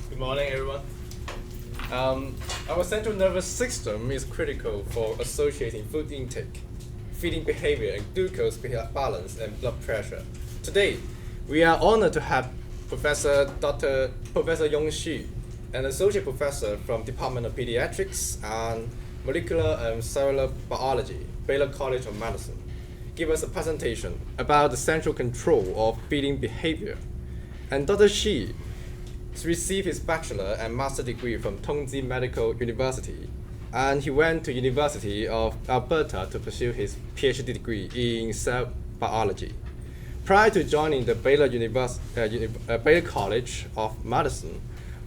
Good morning, everyone. Our central nervous system is critical for associating food intake, feeding behavior, and glucose balance and blood pressure. Today, we are honored to have Professor Yong Xu, an associate professor from Department of Pediatrics and Molecular and Cellular Biology, Baylor College of Medicine, give us a presentation about the central control of feeding behavior. And Dr. Xi received his bachelor and master degree from Tongji Medical University, and he went to University of Alberta to pursue his PhD degree in cell biology. Prior to joining the Baylor College of Medicine,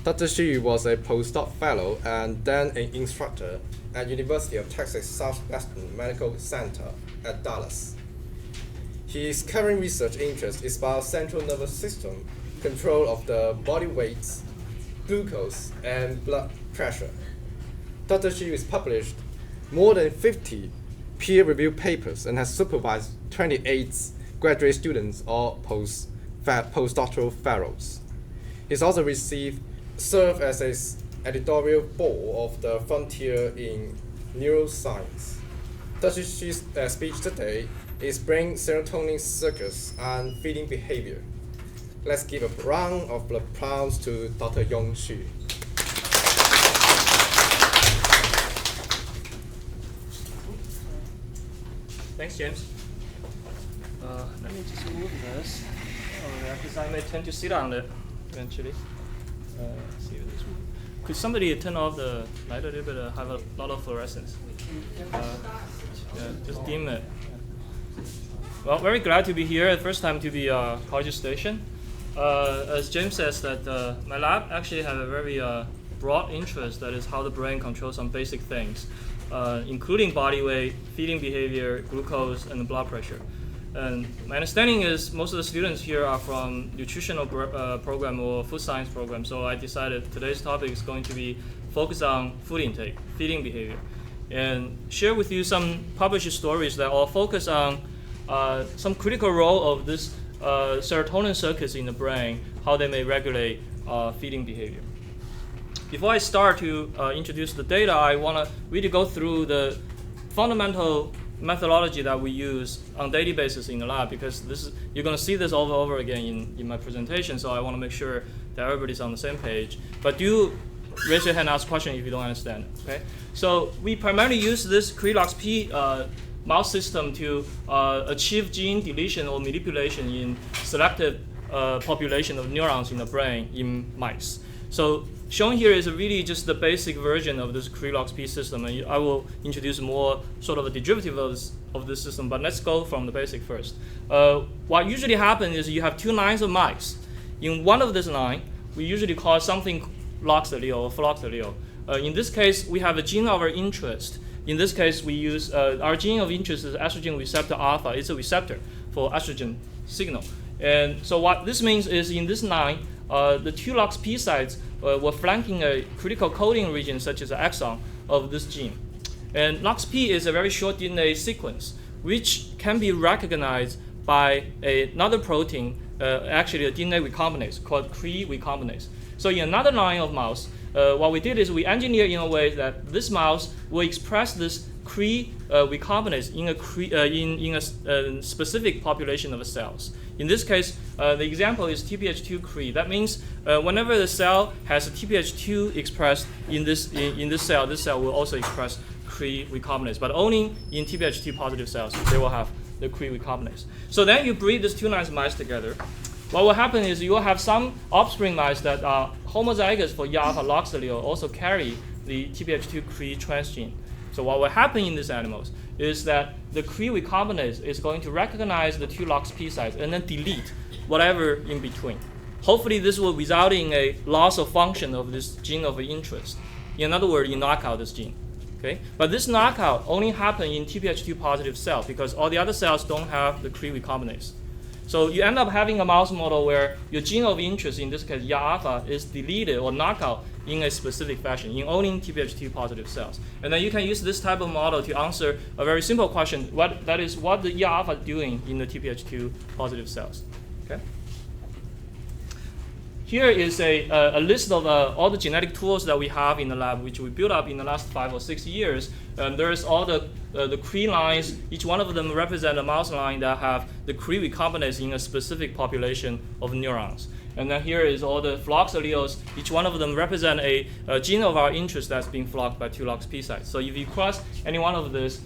Dr. Xu was a postdoc fellow and then an instructor at University of Texas Southwestern Medical Center at Dallas. His current research interest is about central nervous system control of the body weight, glucose, and blood pressure. Dr. Xu has published more than 50 peer-reviewed papers and has supervised 28 graduate students or postdoctoral fellows. He's also served as an editorial board of the Frontier in Neuroscience. Dr. Xu's speech today is brain serotonin circuits and feeding behavior. Let's give a round of applause to Dr. Yong Xu. Thanks, James. Let me just move this because I may tend to sit on it eventually. See if this works. Could somebody turn off the light a little bit? Have a lot of fluorescence. Just dim it. Well, very glad to be here. First time to be College Station. As James says, that my lab actually have a very broad interest. That is how the brain controls some basic things, including body weight, feeding behavior, glucose, and blood pressure. And my understanding is most of the students here are from nutritional program or food science program. So I decided today's topic is going to be focused on food intake, feeding behavior, and share with you some published stories that all focus on some critical role of this serotonin circuits in the brain, how they may regulate feeding behavior. Before I start to introduce the data, I want to really go through the fundamental methodology that we use on daily basis in the lab, because you're going to see this over and over again in my presentation, so I want to make sure that everybody's on the same page. But do raise your hand and ask a question if you don't understand. Okay? So we primarily use this Cre-LoxP mouse system to achieve gene deletion or manipulation in selected population of neurons in the brain in mice. So shown here is really just the basic version of this Cre-LoxP system, and I will introduce more sort of a derivative of this system, but let's go from the basic first. What usually happens is you have two lines of mice. In one of this line, we usually call something lox allele or flox allele. In this case, we have a gene of our interest. In this case, we use our gene of interest is estrogen receptor alpha. It's a receptor for estrogen signal. And so what this means is in this line, the two LoxP sites were flanking a critical coding region such as an exon of this gene. And LoxP is a very short DNA sequence which can be recognized by another protein, actually a DNA recombinase called Cre recombinase. So in another line of mouse, what we did is we engineered in a way that this mouse will express this Cre recombinase in a specific population of cells. In this case, the example is TPH2 Cre. That means whenever the cell has a TPH2 expressed in this cell will also express Cre recombinase, but only in TPH2 positive cells they will have the Cre recombinase. So then you breed these two lines of mice together. What will happen is you will have some offspring mice that are homozygous for YA-alpha LOX allele also carry the TPH2 Cre transgene. So what will happen in these animals is that the Cre recombinase is going to recognize the two LoxP sites and then delete whatever in between. Hopefully this will result in a loss of function of this gene of interest. In other words, you knock out this gene. Okay? But this knockout only happens in TPH2 positive cells because all the other cells don't have the Cre recombinase. So you end up having a mouse model where your gene of interest, in this case YA-alpha, is deleted or knocked out in a specific fashion in only TPH2 positive cells. And then you can use this type of model to answer a very simple question, what the ER alpha doing in the TPH2 positive cells. Okay. Here is a list of all the genetic tools that we have in the lab, which we built up in the last 5 or 6 years. There's all the Cre lines. Each one of them represent a mouse line that have the Cre recombinase in a specific population of neurons. And then here is all the flox alleles. Each one of them represent a gene of our interest that's being flocked by 2-LOX-P sites. So if you cross any one of this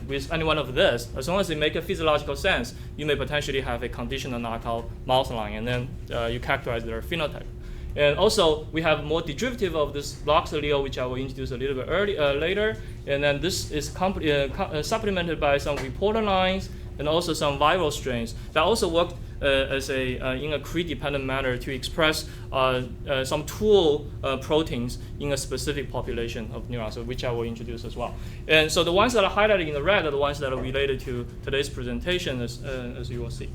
with any one of this, as long as they make a physiological sense, you may potentially have a conditional knockout mouse line, and then you characterize their phenotype. And also, we have more derivative of this LOX allele, which I will introduce a little bit later. And then this is supplemented by some reporter lines and also some viral strains that also work in a Cre-dependent manner to express some tool proteins in a specific population of neurons, which I will introduce as well. And so the ones that are highlighted in the red are the ones that are related to today's presentation, as you will see.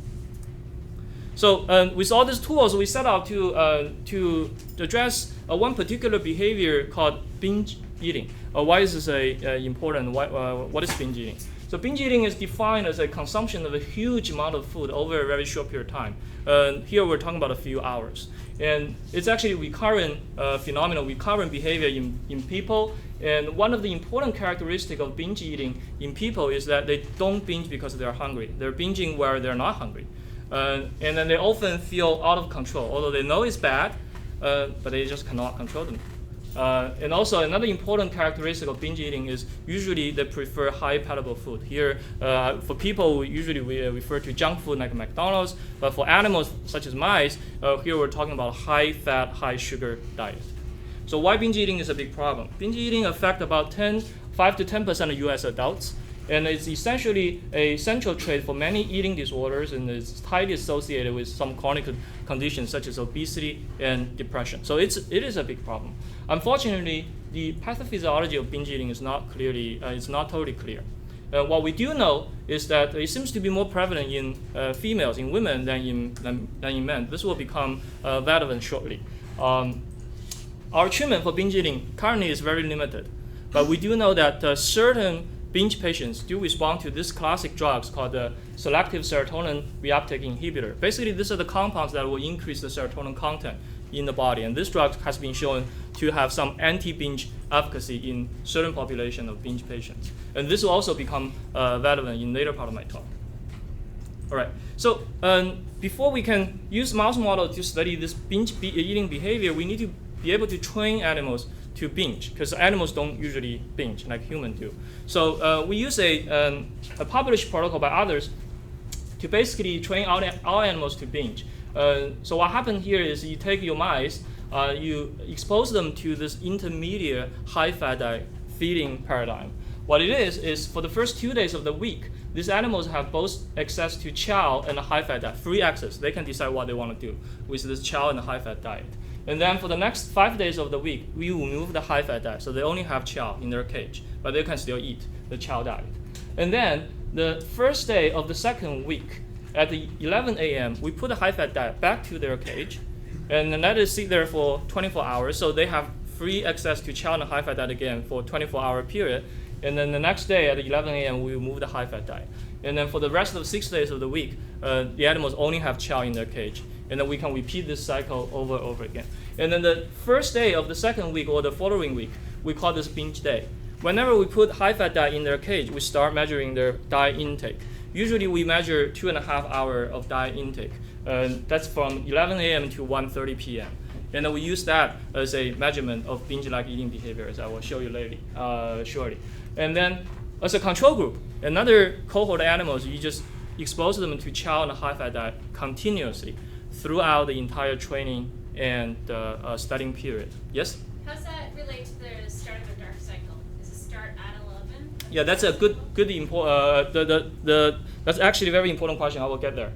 So with all these tools, we set out to address one particular behavior called binge eating. Why is this important? What is binge eating? So binge eating is defined as a consumption of a huge amount of food over a very short period of time. Here we're talking about a few hours. And it's actually recurrent phenomenon, recurrent behavior in people. And one of the important characteristics of binge eating in people is that they don't binge because they're hungry. They're binging where they're not hungry. And then they often feel out of control, although they know it's bad, but they just cannot control them. And also another important characteristic of binge eating is usually they prefer high palatable food. Here, for people, usually we refer to junk food like McDonald's, but for animals such as mice, here we're talking about high fat, high sugar diet. So why binge eating is a big problem? Binge eating affects about 5 to 10% of US adults, and it's essentially a central trait for many eating disorders, and it's tightly associated with some chronic conditions such as obesity and depression. So it is a big problem. Unfortunately, the pathophysiology of binge eating is not totally clear. What we do know is that it seems to be more prevalent in females, in women, than in men. This will become relevant shortly. Our treatment for binge eating currently is very limited, but we do know that certain binge patients do respond to this classic drugs called the selective serotonin reuptake inhibitor. Basically, these are the compounds that will increase the serotonin content in the body, and this drug has been shown to have some anti-binge efficacy in certain population of binge patients. And this will also become relevant in later part of my talk. All right, so before we can use mouse model to study this binge eating behavior, we need to be able to train animals to binge, because animals don't usually binge like humans do. So we use a published protocol by others to basically train our animals to binge. So what happened here is you take your mice, you expose them to this intermediate high-fat diet feeding paradigm. What it is for the first 2 days of the week, these animals have both access to chow and a high-fat diet, free access. They can decide what they want to do with this chow and the high-fat diet. And then for the next 5 days of the week, we remove the high-fat diet. So they only have chow in their cage, but they can still eat the chow diet. And then the first day of the second week, at the 11 a.m., we put the high-fat diet back to their cage, and then let it sit there for 24 hours. So they have free access to chow and the high-fat diet again for a 24-hour period. And then the next day at 11 a.m., we remove the high-fat diet. And then for the rest of the 6 days of the week, the animals only have chow in their cage. And then we can repeat this cycle over and over again. And then the first day of the second week or the following week, we call this binge day. Whenever we put high-fat diet in their cage, we start measuring their diet intake. Usually we measure 2.5 hours of diet intake. That's from 11 a.m. to 1:30 p.m. And then we use that as a measurement of binge-like eating behavior, as I will show you later, shortly. And then as a control group, another cohort of animals, you just expose them to chow and high-fat diet continuously throughout the entire training and studying period. Yes? How does that relate to the start of a dark cycle? Does it start at 11? Yeah, that's a good that's actually a very important question. I will get there.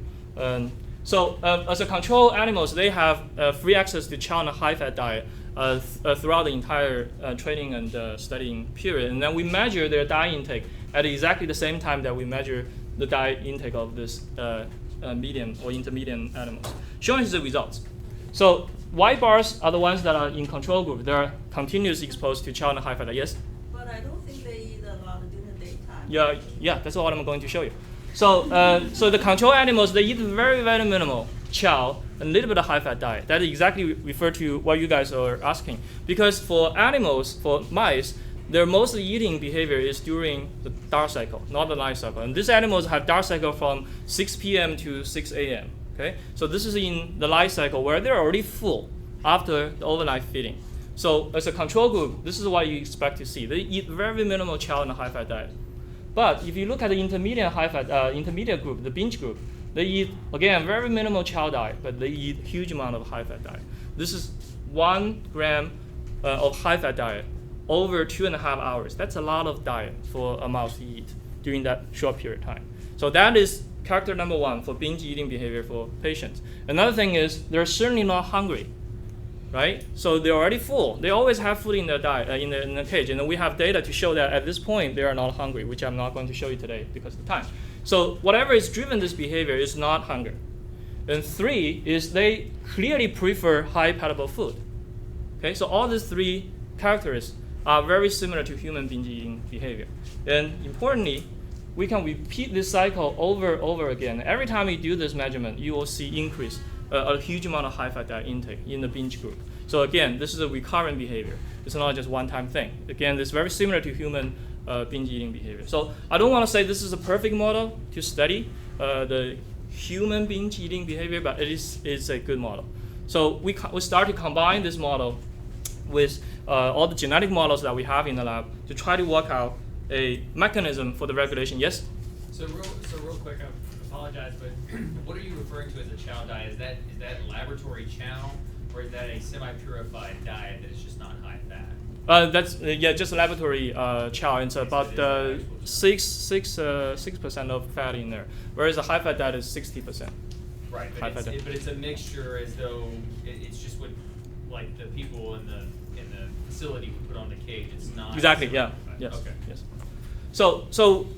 So as a control animals, they have free access to chow and high-fat diet throughout the entire training and studying period. And then we measure their diet intake at exactly the same time that we measure the diet intake of this medium or intermediate animals, showing the results. So white bars are the ones that are in control group. They are continuously exposed to chow and high-fat diet. Yes? But I don't think they eat a lot during the daytime. Yeah, that's what I'm going to show you. So the control animals, they eat very, very minimal chow, a little bit of high-fat diet. That is exactly refer to what you guys are asking. Because for animals, for mice, their mostly eating behavior is during the dark cycle, not the light cycle. And these animals have dark cycle from 6 p.m. to 6 a.m. Okay, so this is in the light cycle where they're already full after the overnight feeding. So as a control group, this is what you expect to see. They eat very minimal chow and high-fat diet. But if you look at the intermediate group, the binge group, they eat, again, very minimal chow diet, but they eat huge amount of high-fat diet. This is 1 gram of high-fat diet over 2.5 hours. That's a lot of diet for a mouse to eat during that short period of time. So that is character number 1 for binge eating behavior for patients. Another thing is they're certainly not hungry, right? So they're already full. They always have food in their diet, in the cage, and we have data to show that at this point they are not hungry, which I'm not going to show you today because of the time. So whatever is driven this behavior is not hunger. And 3 is they clearly prefer high palatable food. Okay, so all these 3 characteristics are very similar to human binge eating behavior. And importantly, we can repeat this cycle over and over again. Every time you do this measurement, you will see increase, a huge amount of high-fat diet intake in the binge group. So again, this is a recurrent behavior. It's not just one-time thing. Again, it's very similar to human binge eating behavior. So I don't want to say this is a perfect model to study the human binge eating behavior, but it's a good model. So we start to combine this model with all the genetic models that we have in the lab to try to work out a mechanism for the regulation. Yes? So real quick, I apologize, but what are you referring to as a chow diet? Is that laboratory chow, or is that a semi-purified diet that is just not high fat? That's just laboratory chow. It's about 6% of fat in there, whereas the high fat diet is 60%. Right, but it's a mixture, as though it's just what like the people in the facility would put on the cage. It's not exactly. Yeah. Yes. Okay. Yes. So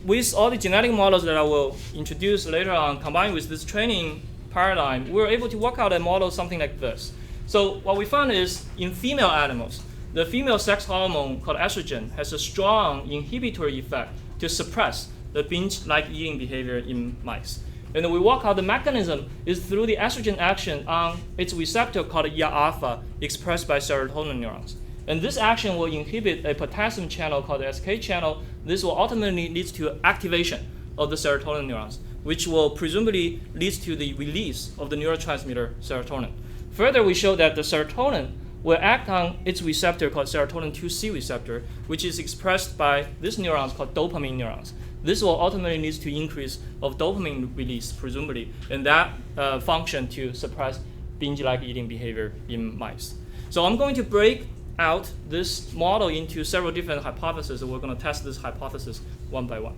with all the genetic models that I will introduce later on, combined with this training paradigm, we're able to work out a model something like this. So what we found is in female animals, the female sex hormone called estrogen has a strong inhibitory effect to suppress the binge-like eating behavior in mice. And then we work out the mechanism is through the estrogen action on its receptor called ER-alpha expressed by serotonin neurons. And this action will inhibit a potassium channel called the SK channel. This will ultimately lead to activation of the serotonin neurons, which will presumably lead to the release of the neurotransmitter serotonin. Further, we show that the serotonin will act on its receptor called serotonin 2C receptor, which is expressed by these neurons called dopamine neurons. This will ultimately lead to increase of dopamine release, presumably, and that function to suppress binge-like eating behavior in mice. So I'm going to break out this model into several different hypotheses, and we're going to test this hypothesis one by one.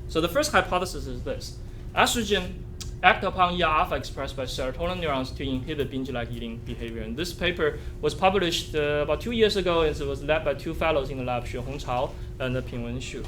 So the first hypothesis is this. Estrogen act upon ER-alpha expressed by serotonin neurons to inhibit binge-like eating behavior. And this paper was published about 2 years ago, and it was led by 2 fellows in the lab, Xuehong Cao and Yong Xu.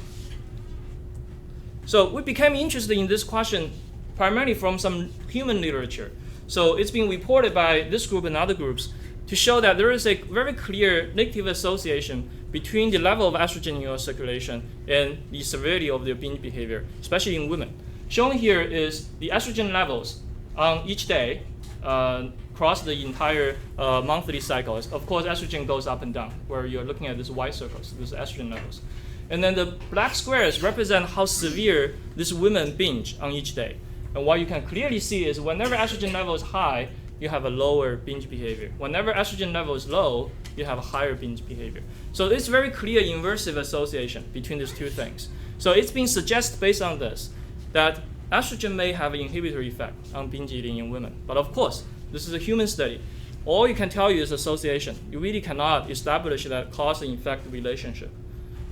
So we became interested in this question primarily from some human literature. So it's been reported by this group and other groups to show that there is a very clear negative association between the level of estrogen in your circulation and the severity of their binge behavior, especially in women. Shown here is the estrogen levels on each day across the entire monthly cycle. Of course, estrogen goes up and down, where you're looking at these white circles, these estrogen levels. And then the black squares represent how severe these women binge on each day. And what you can clearly see is whenever estrogen level is high, you have a lower binge behavior. Whenever estrogen level is low, you have a higher binge behavior. So it's very clear inversive association between these two things. So it's been suggested based on this that estrogen may have an inhibitory effect on binge eating in women. But of course, this is a human study. All you can tell you is association. You really cannot establish that cause and effect relationship,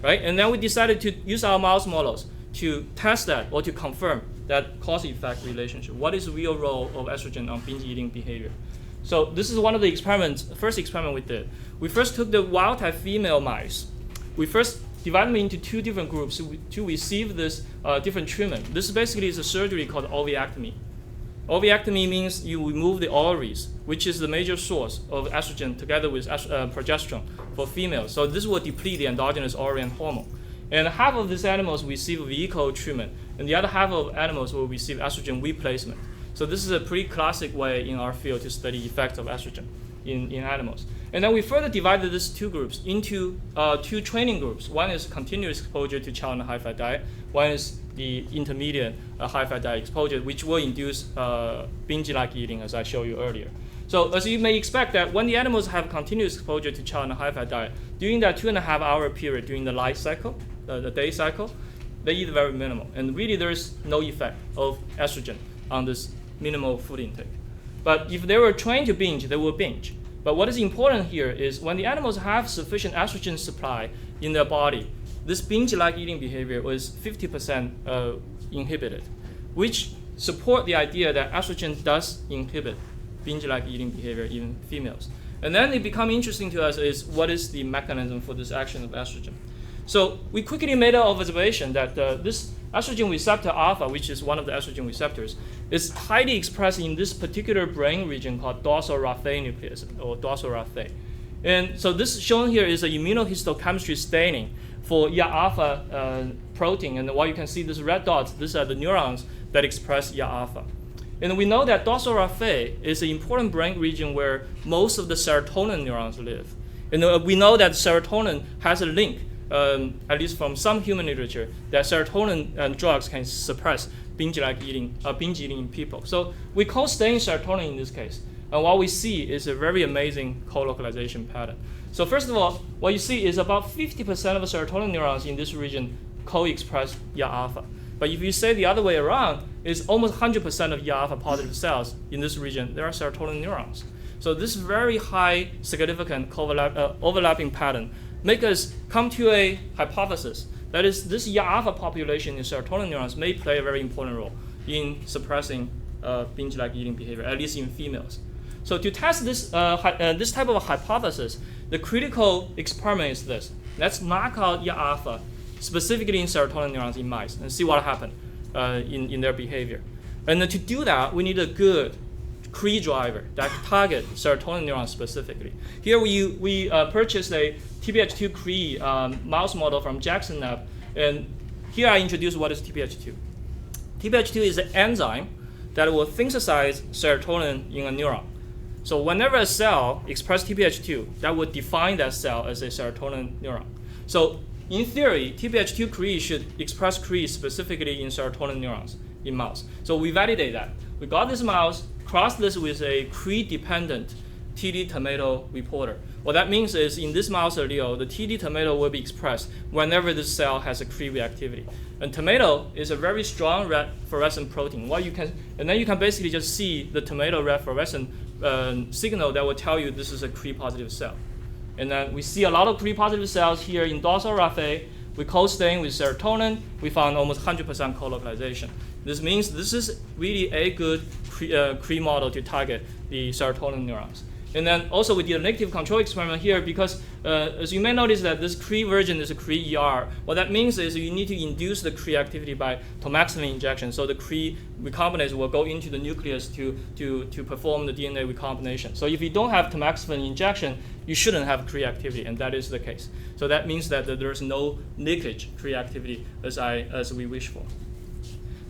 right? And then we decided to use our mouse models to test that or to confirm that cause-effect relationship. What is the real role of estrogen on binge eating behavior? So this is one of the experiments, first experiment we did. We first took the wild-type female mice. We first divided them into 2 different groups to receive this different treatment. This basically is a surgery called ovariectomy. Ovariectomy means you remove the ovaries, which is the major source of estrogen together with progesterone for females. So this will deplete the endogenous ovarian hormone. And half of these animals receive vehicle treatment, and the other half of animals will receive estrogen replacement. So this is a pretty classic way in our field to study effects of estrogen in animals. And then we further divided these two groups into two training groups. One is continuous exposure to chow and high-fat diet. One is the intermediate high-fat diet exposure, which will induce binge-like eating, as I showed you earlier. So as you may expect that when the animals have continuous exposure to chow and high-fat diet, during that 2.5-hour period during the life cycle, the day cycle, they eat very minimal. And really there is no effect of estrogen on this minimal food intake. But if they were trained to binge, they will binge. But what is important here is when the animals have sufficient estrogen supply in their body, this binge-like eating behavior was 50% inhibited, which support the idea that estrogen does inhibit binge-like eating behavior in females. And then it becomes interesting to us is what is the mechanism for this action of estrogen. So we quickly made an observation that this estrogen receptor alpha, which is one of the estrogen receptors, is highly expressed in this particular brain region called dorsal raphe nucleus, or dorsal raphe. And so this shown here is an immunohistochemistry staining for YA-alpha protein. And what you can see, these red dots, these are the neurons that express YA-alpha. And we know that dorsal raphe is an important brain region where most of the serotonin neurons live. And we know that serotonin has a link, at least from some human literature, that serotonin drugs can suppress binge eating in people. So we co-stain serotonin in this case. And what we see is a very amazing co-localization pattern. So first of all, what you see is about 50% of the serotonin neurons in this region co-express YA-alpha. But if you say the other way around, it's almost 100% of YA-alpha positive cells in this region, there are serotonin neurons. So this very high significant overlapping pattern make us come to a hypothesis. That is, this YA-alpha population in serotonin neurons may play a very important role in suppressing binge-like eating behavior, at least in females. So to test this, this type of a hypothesis, the critical experiment is this. Let's knock out YA-alpha, specifically in serotonin neurons in mice, and see what happened in their behavior. And then to do that, we need a good Cree driver that target serotonin neurons specifically. Here we purchased a TBH2 Cree mouse model from Jackson Lab, and here I introduce what is TBH2. TBH2 is an enzyme that will synthesize serotonin in a neuron. So whenever a cell expresses TBH2, that would define that cell as a serotonin neuron. So in theory, TBH2 Cree should express Cree specifically in serotonin neurons in mouse. So we validate that. We got this mouse, crossed this with a Cree-dependent TD tomato reporter. What that means is in this mouse allele, the TD tomato will be expressed whenever this cell has a Cree reactivity. And tomato is a very strong red fluorescent protein. And then you can basically just see the tomato red fluorescent signal that will tell you this is a Cree positive cell. And then we see a lot of Cree positive cells here in dorsal raphe. We co-stain with serotonin. We found almost 100% co-localization. This means this is really a good Cree model to target the serotonin neurons. And then also we did a negative control experiment here because as you may notice that this Cree version is a Cree ER. What that means is you need to induce the Cree activity by tomaxilin injection. So the Cree recombinase will go into the nucleus to perform the DNA recombination. So if you don't have tomaxilin injection, you shouldn't have Cree activity, and that is the case. So that means that there's no leakage Cree activity as we wish for.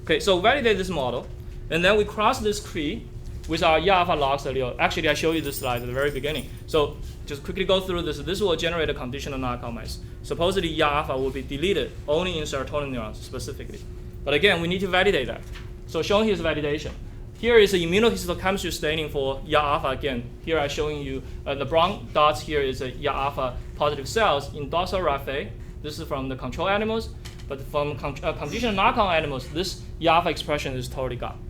Okay, so validate this model, and then we cross this Cree with our YA-alpha lox allele. Actually, I showed you this slide at the very beginning. So just quickly go through this. This will generate a conditional knockout mice. Supposedly, YA-alpha will be deleted only in serotonin neurons specifically. But again, we need to validate that. So shown here is validation. Here is the immunohistochemistry staining for YA-alpha again. Here I'm showing you the brown dots here is a YA-alpha positive cells in dorsal raphe. This is from the control animals. But from conditional knockout animals, this YA-alpha expression is totally gone.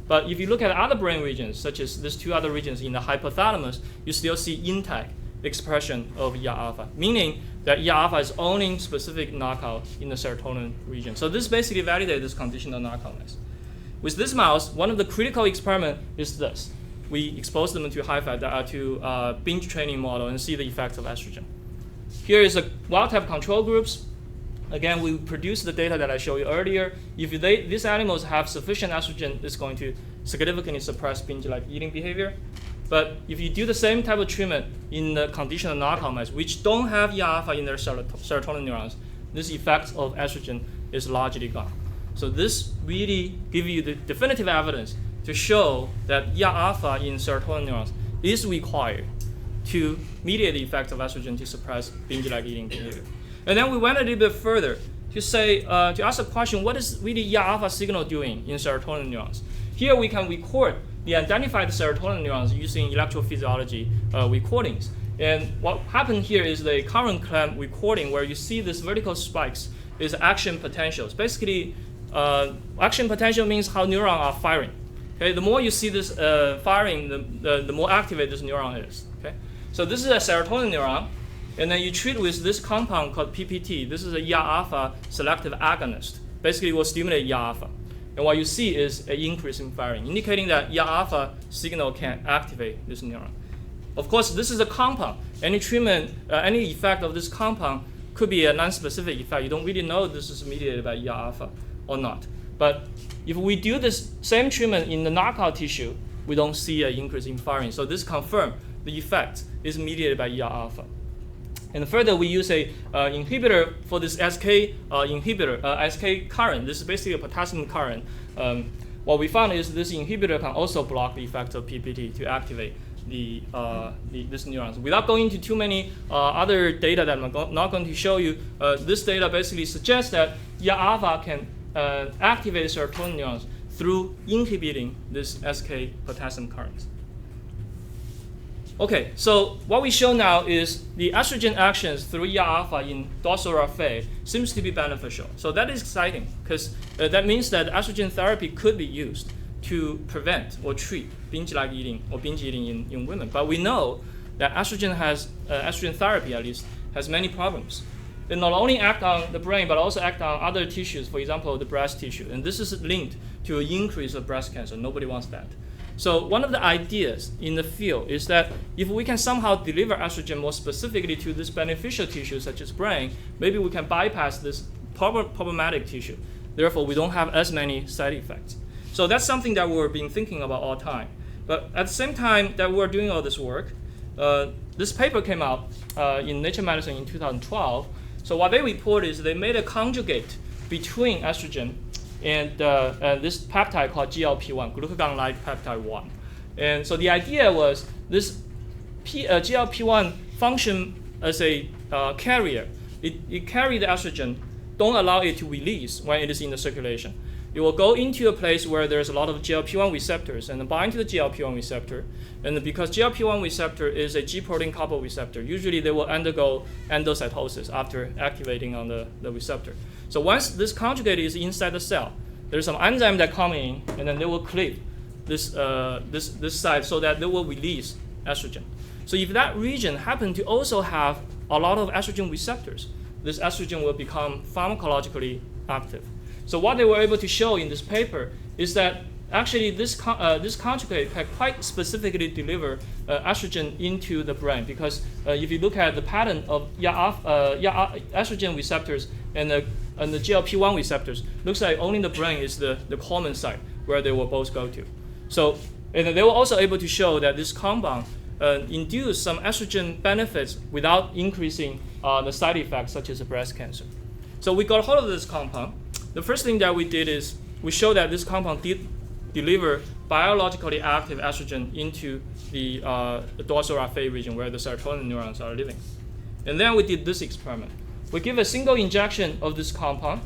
But if you look at other brain regions, such as these two other regions in the hypothalamus, you still see intact expression of YA-alpha, meaning that YA-alpha is only specific knockout in the serotonin region. So this basically validates this conditional knockoutness. With this mouse, one of the critical experiments is this. We expose them to high-fat, to binge training model and see the effects of estrogen. Here is a wild-type control groups. Again, we produce the data that I showed you earlier. If these animals have sufficient estrogen, it's going to significantly suppress binge-like eating behavior. But if you do the same type of treatment in the conditional knockout mice, which don't have ER-alpha in their serotonin neurons, this effect of estrogen is largely gone. So this really gives you the definitive evidence to show that ER-alpha in serotonin neurons is required to mediate the effect of estrogen to suppress binge-like eating behavior. And then we went a little bit further to say, to ask the question, what is really ER-alpha signal doing in serotonin neurons? Here we can record the identified serotonin neurons using electrophysiology recordings. And what happened here is the current clamp recording where you see this vertical spikes is action potentials. Basically, action potential means how neurons are firing. Okay, the more you see this firing, the more activated this neuron is. Okay, so this is a serotonin neuron. And then you treat with this compound called PPT. This is a ER-alpha selective agonist. Basically, it will stimulate ER-alpha. And what you see is an increase in firing, indicating that ER-alpha signal can activate this neuron. Of course, this is a compound. Any treatment, any effect of this compound could be a non-specific effect. You don't really know this is mediated by ER-alpha or not. But if we do this same treatment in the knockout tissue, we don't see an increase in firing. So this confirms the effect is mediated by ER-alpha. And further, we use a inhibitor for this SK inhibitor, SK current. This is basically a potassium current. What we found is this inhibitor can also block the effect of PPT to activate this neurons. Without going into too many other data that I'm not going to show you, this data basically suggests that ER-alpha can activate serotonin neurons through inhibiting this SK potassium currents. Okay, so what we show now is the estrogen actions through ER-alpha in dorsal raphe seems to be beneficial. So that is exciting because that means that estrogen therapy could be used to prevent or treat binge-like eating or binge eating in women. But we know that estrogen therapy at least has many problems. It not only act on the brain but also act on other tissues, for example, the breast tissue. And this is linked to an increase of breast cancer. Nobody wants that. So one of the ideas in the field is that if we can somehow deliver estrogen more specifically to this beneficial tissue, such as brain, maybe we can bypass this problematic tissue. Therefore, we don't have as many side effects. So that's something that we've been thinking about all the time. But at the same time that we're doing all this work, this paper came out in Nature Medicine in 2012. So what they report is they made a conjugate between estrogen and this peptide called GLP-1, glucagon-like peptide 1. And so the idea was this GLP-1 function as a carrier. It carries the estrogen, don't allow it to release when it is in the circulation. It will go into a place where there's a lot of GLP-1 receptors and bind to the GLP-1 receptor. And because GLP-1 receptor is a G protein coupled receptor, usually they will undergo endocytosis after activating on the receptor. So once this conjugate is inside the cell, there's some enzyme that come in, and then they will cleave this site so that they will release estrogen. So if that region happen to also have a lot of estrogen receptors, this estrogen will become pharmacologically active. So what they were able to show in this paper is that actually this conjugate can quite specifically deliver estrogen into the brain, because if you look at the pattern of estrogen receptors and the GLP-1 receptors, looks like only the brain is the common site where they will both go to. So and they were also able to show that this compound induce some estrogen benefits without increasing the side effects such as breast cancer. So we got hold of this compound. The first thing that we did is we showed that this compound did deliver biologically active estrogen into the dorsal raphe region where the serotonin neurons are living. And then we did this experiment. We give a single injection of this compound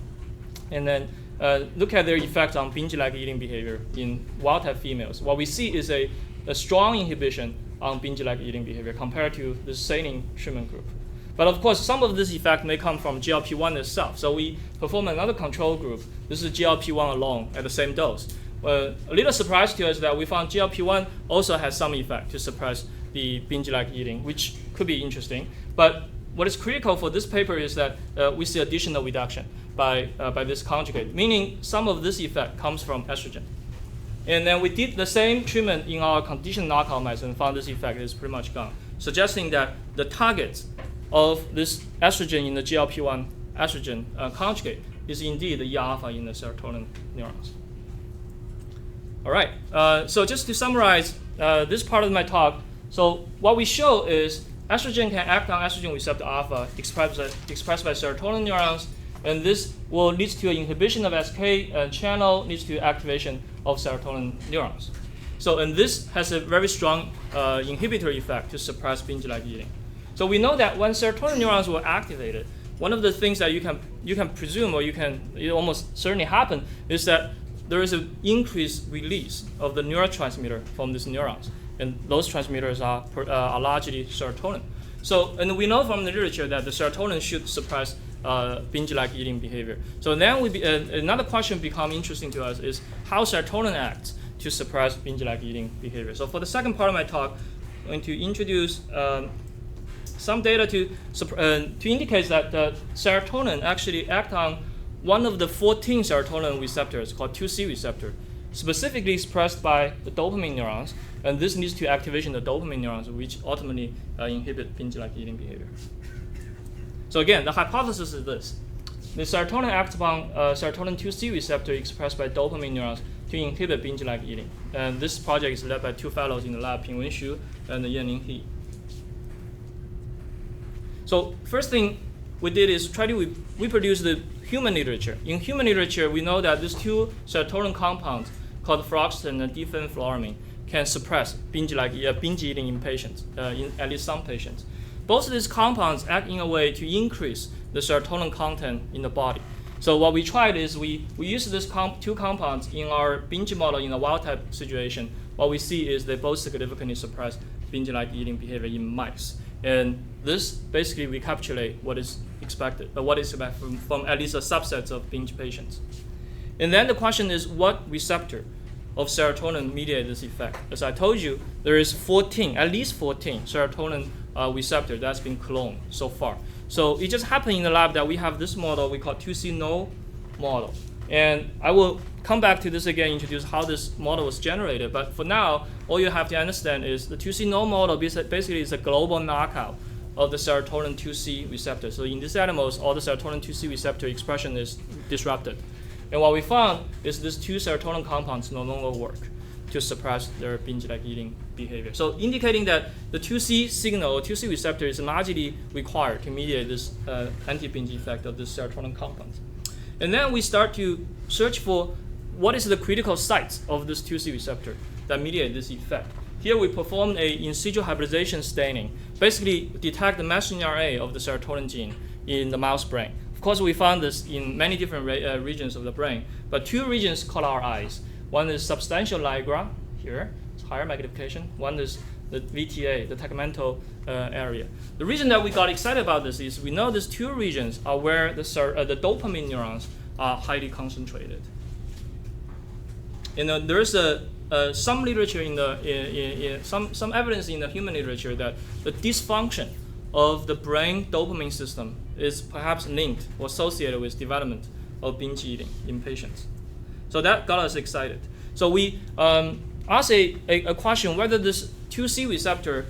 and then look at their effect on binge-like eating behavior in wild-type females. What we see is a strong inhibition on binge-like eating behavior compared to the saline treatment group. But of course, some of this effect may come from GLP-1 itself. So we perform another control group. This is GLP-1 alone at the same dose. A little surprise to us that we found GLP-1 also has some effect to suppress the binge-like eating, which could be interesting. But what is critical for this paper is that we see additional reduction by this conjugate, meaning some of this effect comes from estrogen. And then we did the same treatment in our conditioned knockout mice and found this effect is pretty much gone, suggesting that the targets of this estrogen in the GLP-1 estrogen conjugate is indeed the E-alpha in the serotonin neurons. All right, so just to summarize this part of my talk, so what we show is estrogen can act on estrogen receptor alpha expressed by serotonin neurons, and this will lead to an inhibition of SK channel, leads to activation of serotonin neurons. So, and this has a very strong inhibitory effect to suppress binge-like eating. So we know that when serotonin neurons were activated, one of the things that you can presume, or it almost certainly happen, is that there is an increased release of the neurotransmitter from these neurons, and those transmitters are largely serotonin. So, and we know from the literature that the serotonin should suppress binge-like eating behavior. So then another question become interesting to us is how serotonin acts to suppress binge-like eating behavior. So for the second part of my talk, I'm going to introduce some data to indicate that the serotonin actually act on one of the 14 serotonin receptors called 2C receptor, specifically expressed by the dopamine neurons, and this leads to activation of dopamine neurons, which ultimately inhibit binge-like eating behavior. So again, the hypothesis is this. The serotonin acts upon serotonin 2C receptor expressed by dopamine neurons to inhibit binge-like eating. And this project is led by two fellows in the lab, Yong Xu and Linglin Xie. So first thing we did is try to reproduce the human literature. In human literature, we know that these two serotonin compounds called fluoxetine and d-Fen can suppress binge eating in patients, in at least some patients. Both of these compounds act in a way to increase the serotonin content in the body. So what we tried is we used these two compounds in our binge model in a wild-type situation. What we see is they both significantly suppress binge-like eating behavior in mice. And this basically recapitulates what is expected from at least a subset of binge patients. And then the question is, what receptor of serotonin mediate this effect? As I told you, there is at least 14 serotonin receptor that's been cloned so far. So it just happened in the lab that we have this model we call 2C no model. And I will come back to this again, introduce how this model was generated. But for now, all you have to understand is the 2C no model basically is a global knockout of the serotonin 2C receptor. So in these animals, all the serotonin 2C receptor expression is disrupted. And what we found is these two serotonin compounds no longer work to suppress their binge-like eating behavior. So indicating that the 2C signal, 2C receptor is largely required to mediate this anti-binge effect of the serotonin compounds. And then we start to search for what is the critical sites of this 2C receptor that mediate this effect. Here we performed a in situ hybridization staining, basically detect the messenger RNA of the serotonin gene in the mouse brain. Of course, we found this in many different regions of the brain, but two regions caught our eyes. One is substantial nigra here, it's higher magnification. One is the VTA, the tegmental area. The reason that we got excited about this is we know these two regions are where the dopamine neurons are highly concentrated. And there's some literature some evidence in the human literature that the dysfunction of the brain dopamine system is perhaps linked or associated with development of binge eating in patients. So that got us excited. So we asked a question whether this 2C receptor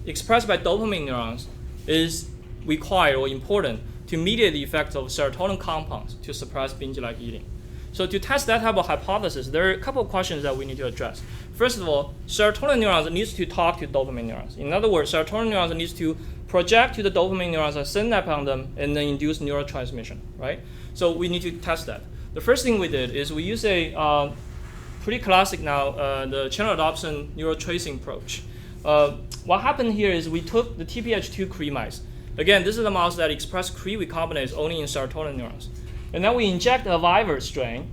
expressed by dopamine neurons is required or important to mediate the effect of serotonin compounds to suppress binge-like eating. So to test that type of hypothesis, there are a couple of questions that we need to address. First of all, serotonin neurons needs to talk to dopamine neurons. In other words, serotonin neurons needs to project to the dopamine neurons and synapse on them and then induce neurotransmission, right? So we need to test that. The first thing we did is we use a pretty classic now, the channel adoption neurotracing approach. What happened here is we took the TPH2 Cre mice. Again, this is a mouse that express Cre recombinase only in serotonin neurons. And then we inject a virus strain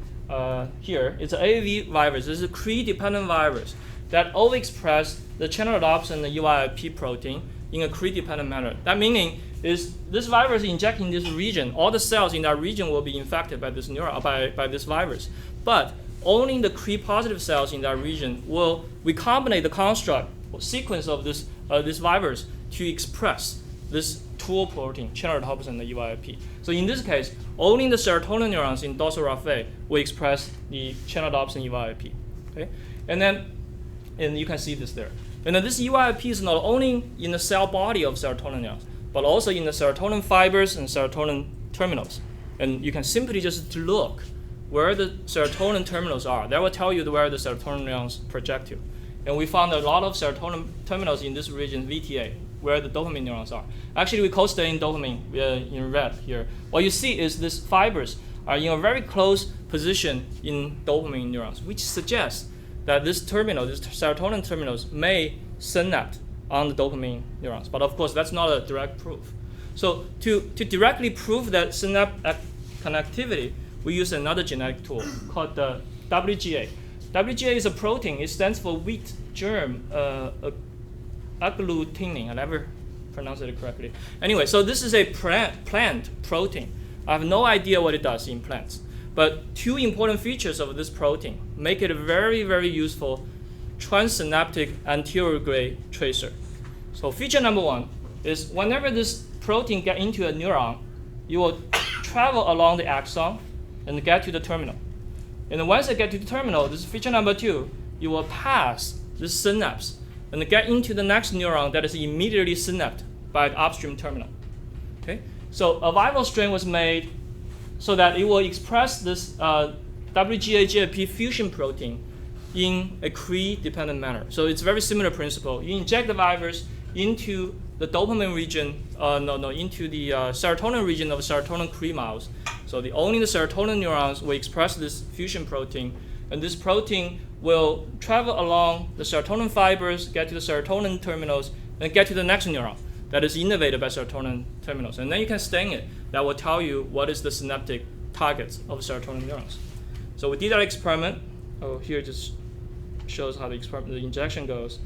here. It's an AAV virus. This is a Cre-dependent virus that overexpress the channel adoption and the UIP protein in a Cre-dependent manner. That meaning is this virus injected in this region, all the cells in that region will be infected by this by this virus. But only the Cre-positive cells in that region will recombinate the construct or sequence of this virus to express this tool protein, channel adoption, and the UIP. So in this case, only the serotonin neurons in dorsal raphe will express the channel adoption UIP. Okay, and you can see this there. And then this UIP is not only in the cell body of serotonin neurons, but also in the serotonin fibers and serotonin terminals. And you can simply just look where the serotonin terminals are. That will tell you where the serotonin neurons project to. And we found a lot of serotonin terminals in this region, VTA, where the dopamine neurons are. Actually, we co-stain dopamine in red here. What you see is these fibers are in a very close position in dopamine neurons, which suggests that this terminal, these serotonin terminals, may synapse on the dopamine neurons. But of course, that's not a direct proof. So to directly prove that synaptic connectivity, we use another genetic tool called the WGA. WGA is a protein. It stands for wheat germ agglutinin. I never pronounced it correctly. Anyway, so this is a plant protein. I have no idea what it does in plants. But two important features of this protein make it a very, very useful transsynaptic anterograde tracer. So feature number one is whenever this protein gets into a neuron, you will travel along the axon and get to the terminal. And once it gets to the terminal, this is feature number two, you will pass this synapse and get into the next neuron that is immediately synapsed by the upstream terminal. Okay? So a viral strain was made so that it will express this WGA-GFP fusion protein in a Cre-dependent manner. So it's a very similar principle. You inject the virus into the dopamine region, into the serotonin region of serotonin Cre mouse. So only the serotonin neurons will express this fusion protein, and this protein will travel along the serotonin fibers, get to the serotonin terminals, and get to the next neuron that is innervated by serotonin terminals. And then you can stain it. That will tell you what is the synaptic targets of serotonin neurons. So we did that experiment. Oh, here it just shows how the injection goes.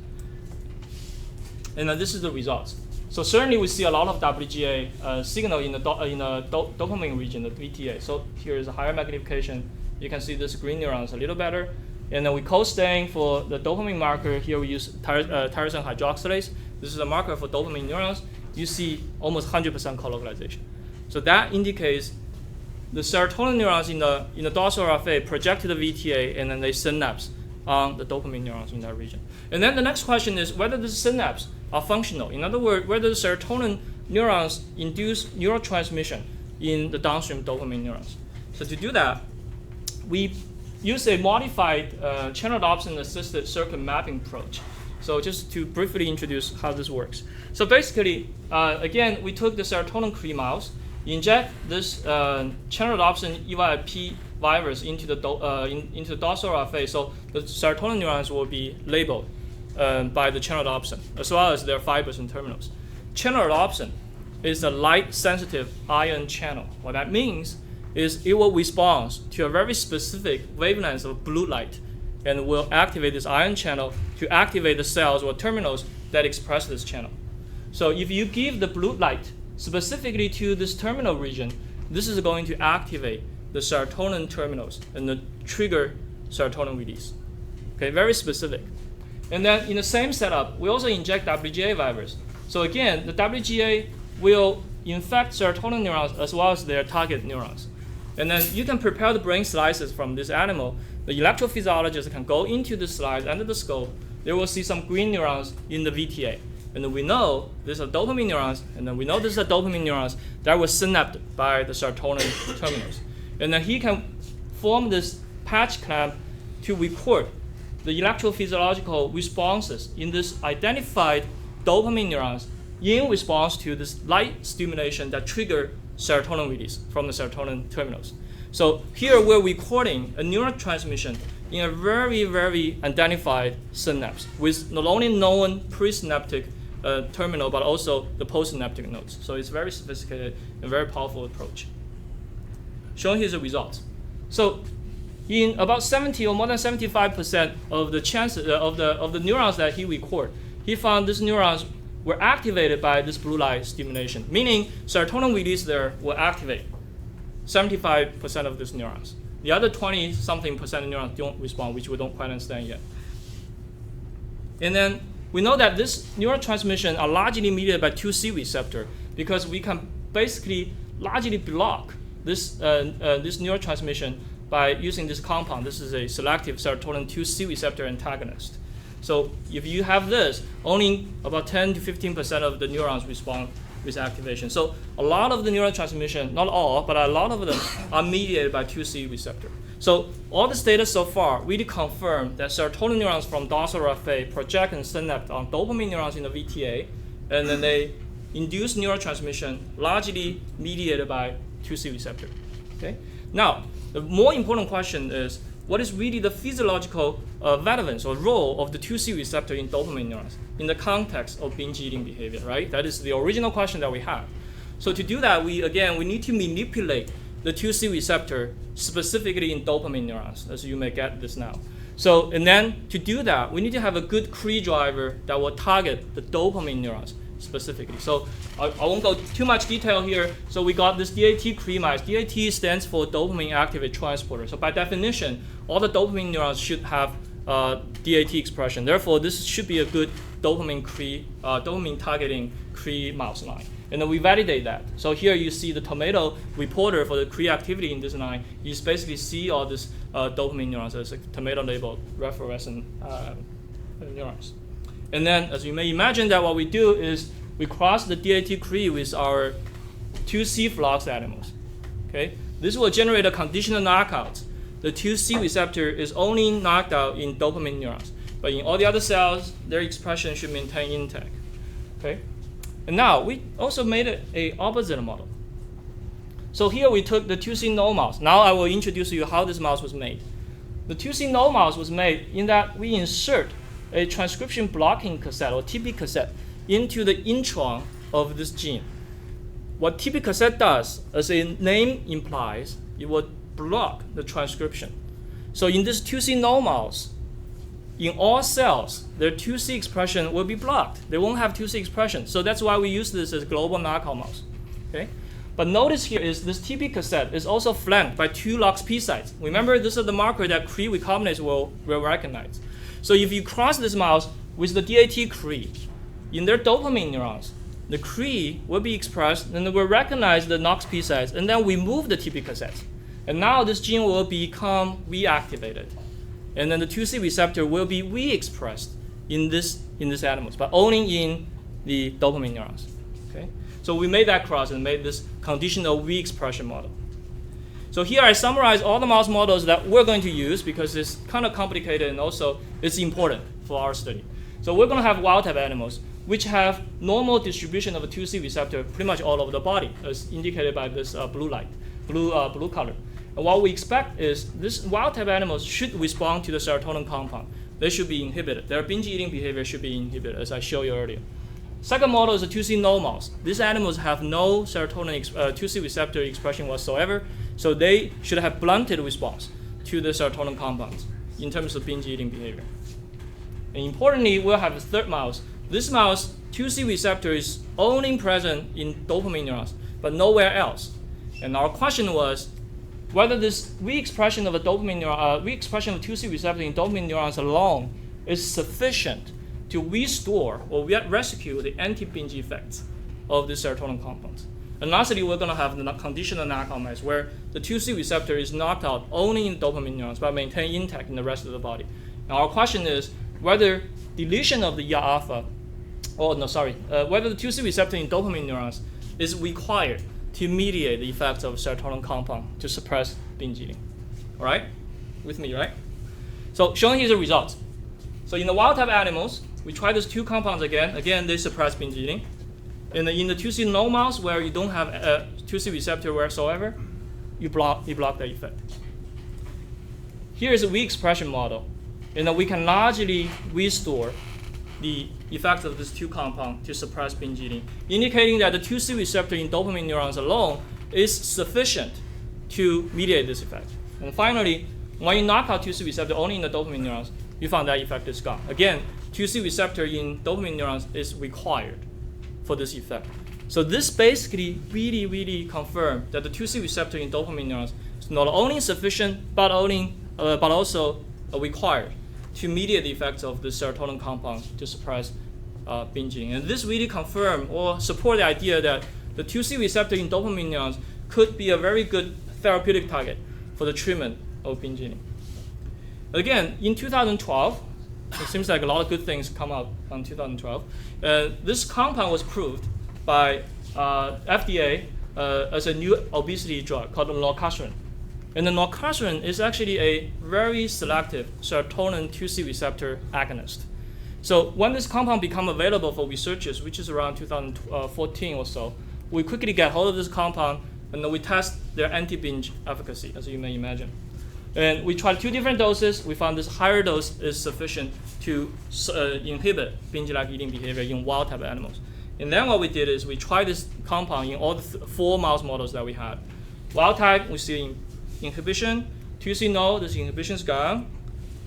And then this is the results. So certainly we see a lot of WGA signal in the dopamine region, the VTA. So here is a higher magnification. You can see this green neurons a little better. And then we co-stain for the dopamine marker. Here we use tyrosine hydroxylase. This is a marker for dopamine neurons. You see almost 100% colocalization. So that indicates the serotonin neurons in the dorsal RFA project to the VTA, and then they synapse on the dopamine neurons in that region. And then the next question is whether the synapse are functional. In other words, whether the serotonin neurons induce neurotransmission in the downstream dopamine neurons. So to do that, we use a modified channel-dopsin-assisted circuit mapping approach. So just to briefly introduce how this works. So basically, again, we took the serotonin Cre mouse, inject this channel-dopsin EYP virus into the dorsal RFA, so the serotonin neurons will be labeled by the channel-dopsin, as well as their fibers and terminals. Channel-dopsin is a light-sensitive ion channel. What that means is it will respond to a very specific wavelength of blue light and will activate this ion channel to activate the cells or terminals that express this channel. So if you give the blue light specifically to this terminal region, this is going to activate the serotonin terminals and trigger serotonin release. Okay, very specific. And then in the same setup, we also inject WGA virus. So again, the WGA will infect serotonin neurons as well as their target neurons. And then you can prepare the brain slices from this animal. The electrophysiologist can go into the slice under the scope. They will see some green neurons in the VTA. And then we know these are dopamine neurons, and then we know these are dopamine neurons that were synapsed by the serotonin terminals. And then he can form this patch clamp to record the electrophysiological responses in this identified dopamine neurons in response to this light stimulation that trigger serotonin release from the serotonin terminals. So here we're recording a neurotransmission in a very, very identified synapse with not only known presynaptic terminal, but also the postsynaptic nodes. So it's very sophisticated and very powerful approach. Showing here the results. So in about 70 or more than 75% of the chances of the neurons that he recorded, he found these neurons were activated by this blue light stimulation, meaning serotonin release there will activate 75% of these neurons. The other 20-something% of neurons don't respond, which we don't quite understand yet. And then we know that this neurotransmission are largely mediated by 2C receptor because we can basically largely block this neurotransmission by using this compound. This is a selective serotonin 2C receptor antagonist. So if you have this, only about 10 to 15% of the neurons respond with activation. So a lot of the neurotransmission, not all, but a lot of them are mediated by 2C receptor. So all this data so far really confirm that serotonin neurons from dorsal raphe project and synapse on dopamine neurons in the VTA, and then they induce neurotransmission largely mediated by 2C receptor. Okay? Now, the more important question is, what is really the physiological relevance or role of the 2C receptor in dopamine neurons in the context of binge eating behavior, right? That is the original question that we have. So to do that, we need to manipulate the 2C receptor specifically in dopamine neurons, as you may get this now. So, and then to do that, we need to have a good Cree driver that will target the dopamine neurons specifically. So I won't go too much detail here. So we got this DAT Cree mice. DAT stands for dopamine activate transporter. So by definition, all the dopamine neurons should have DAT expression. Therefore, this should be a good dopamine Cree, dopamine targeting Cree mouse line. And then we validate that. So here you see the tomato reporter for the Cree activity in this line. You just basically see all this dopamine neurons as a tomato labeled referescent neurons. And then, as you may imagine, that what we do is we cross the DAT Cree with our 2C flux animals. Okay, this will generate a conditional knockout. The 2C receptor is only knocked out in dopamine neurons, but in all the other cells, their expression should maintain intact. Okay, and now we also made an opposite model. So here we took the 2C null mouse. Now I will introduce you how this mouse was made. The 2C null mouse was made in that we insert a transcription blocking cassette or TP cassette into the intron of this gene. What TP cassette does, as the name implies, it will block the transcription. So in this 2C null mouse, in all cells, their 2C expression will be blocked. They won't have 2C expression. So that's why we use this as global knockout mouse. Okay? But notice here is this TP cassette is also flanked by 2 LOXP sites. Remember, this is the marker that Cree recombinase will recognize. So if you cross this mouse with the DAT Cree, in their dopamine neurons, the Cree will be expressed, and it will recognize the NOXP sites, and then we move the TP cassettes. And now this gene will become reactivated. And then the 2C receptor will be re-expressed in this animals, but only in the dopamine neurons. Okay? So we made that cross and made this conditional re-expression model. So here I summarize all the mouse models that we're going to use because it's kind of complicated and also it's important for our study. So we're going to have wild-type animals which have normal distribution of a 2C receptor pretty much all over the body, as indicated by this blue color. And what we expect is this wild-type animals should respond to the serotonin compound. They should be inhibited. Their binge eating behavior should be inhibited, as I showed you earlier. Second model is a 2C null mouse. These animals have no serotonin 2C receptor expression whatsoever, so they should have blunted response to the serotonin compounds in terms of binge eating behavior. And importantly, we'll have a third mouse. This mouse, 2C receptor is only present in dopamine neurons, but nowhere else. And our question was whether this re-expression of a dopamine neuron, re-expression of 2C receptor in dopamine neurons alone is sufficient to restore or rescue the anti-binge effects of the serotonin compounds. And lastly, we're going to have the conditional knockout mice where the 2C receptor is knocked out only in dopamine neurons but maintained intact in the rest of the body. Now our question is whether deletion of the alpha, whether the 2C receptor in dopamine neurons is required to mediate the effects of serotonin compound to suppress binge eating. All right? With me, right? So shown here is the results. So in the wild-type animals, we try these 2 compounds again. Again, they suppress binge eating. And in the 2C null mouse, where you don't have a 2C receptor whatsoever, you block that effect. Here is a re-expression model. And then we can largely restore the effects of this 2 compounds to suppress binge eating, indicating that the 2C receptor in dopamine neurons alone is sufficient to mediate this effect. And finally, when you knock out 2C receptor only in the dopamine neurons, you found that effect is gone. Again, 2C receptor in dopamine neurons is required for this effect. So this basically really confirmed that the 2C receptor in dopamine neurons is not only sufficient, but also required to mediate the effects of the serotonin compounds to suppress binge eating. And this really confirmed or support the idea that the 2C receptor in dopamine neurons could be a very good therapeutic target for the treatment of binge eating. Again, in 2012, it seems like a lot of good things come out in 2012. This compound was proved by FDA as a new obesity drug called norcasterin. And the norcasterin is actually a very selective serotonin 2C receptor agonist. So when this compound became available for researchers, which is around 2014 or so, we quickly get hold of this compound and then we test their anti-binge efficacy, as you may imagine. And we tried 2 different doses. We found this higher dose is sufficient to inhibit binge-like eating behavior in wild-type animals. And then what we did is we tried this compound in all the 4 mouse models that we had. Wild-type, we see inhibition. 2C no, this inhibition is gone.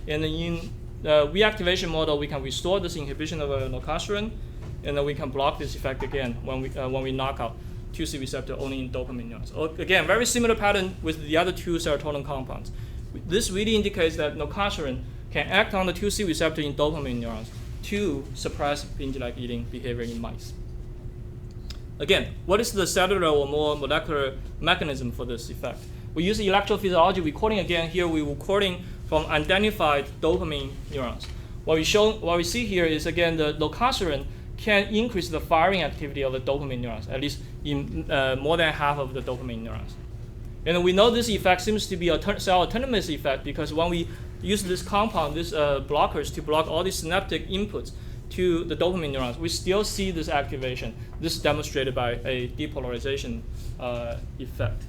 And in the reactivation model, we can restore this inhibition of norcasterin, and then we can block this effect again when we knock out 2C receptor only in dopamine neurons. Again, very similar pattern with the other 2 serotonin compounds. This really indicates that norcasterin can act on the 2C receptor in dopamine neurons to suppress binge-like eating behavior in mice. Again, what is the cellular or more molecular mechanism for this effect? We use electrophysiology recording again. Here we're recording from identified dopamine neurons. What we see here is, again, the norcasterin can increase the firing activity of the dopamine neurons, at least in more than half of the dopamine neurons. And we know this effect seems to be a cell autonomous effect because when we use this compound, these blockers, to block all these synaptic inputs to the dopamine neurons, we still see this activation. This is demonstrated by a depolarization effect.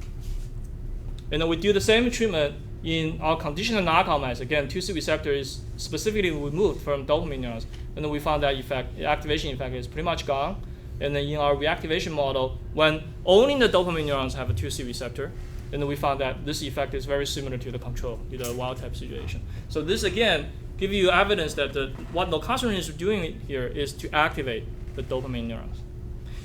And then we do the same treatment in our conditional knockout mice. Again, 2C receptor is specifically removed from dopamine neurons. And then we found that effect, activation effect is pretty much gone. And then in our reactivation model, when only the dopamine neurons have a 2C receptor, and then we found that this effect is very similar to the control, to the wild type situation. So this again gives you evidence that what norcasterin is doing here is to activate the dopamine neurons.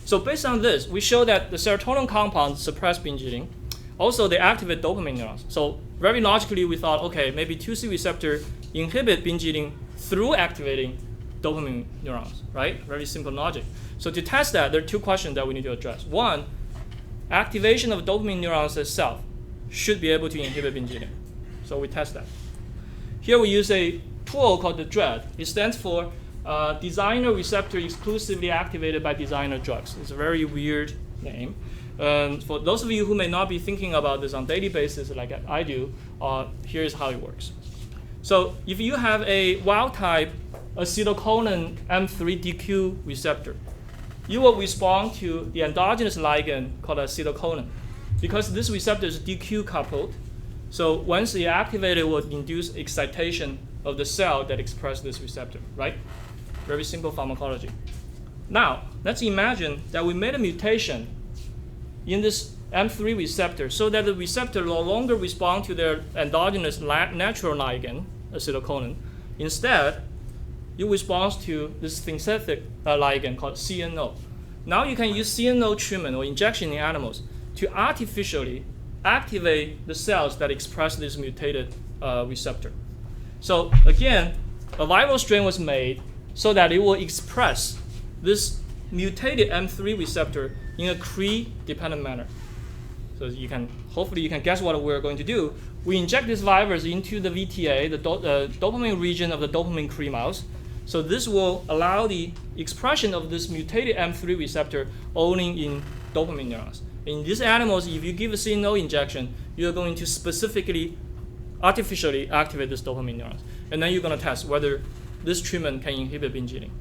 So based on this, we show that the serotonin compounds suppress binge eating. Also, they activate dopamine neurons. So very logically, we thought, okay, maybe 2C receptor inhibit binge eating through activating dopamine neurons, right? Very simple logic. So to test that, there are 2 questions that we need to address. One, activation of dopamine neurons itself should be able to inhibit binge eating. So we test that. Here we use a tool called the DREAD. It stands for Designer Receptor Exclusively Activated by Designer Drugs. It's a very weird name. For those of you who may not be thinking about this on a daily basis like I do, here's how it works. So if you have a wild-type acetylcholine M3DQ receptor, you will respond to the endogenous ligand called acetylcholine. Because this receptor is DQ coupled, so once it activated, it will induce excitation of the cell that expresses this receptor, right? Very simple pharmacology. Now, let's imagine that we made a mutation in this M3 receptor so that the receptor no longer responds to their endogenous natural ligand, acetylcholine. Instead, it responds to this synthetic ligand called CNO. Now you can use CNO treatment or injection in animals to artificially activate the cells that express this mutated receptor. So again, a viral strain was made so that it will express this mutated M3 receptor in a Cre-dependent manner. So hopefully you can guess what we're going to do. We inject this virus into the VTA, the dopamine region of the dopamine Cre mouse. So this will allow the expression of this mutated M3 receptor only in dopamine neurons. In these animals, if you give a CNO injection, you're going to specifically, artificially activate this dopamine neurons. And then you're going to test whether this treatment can inhibit binge eating.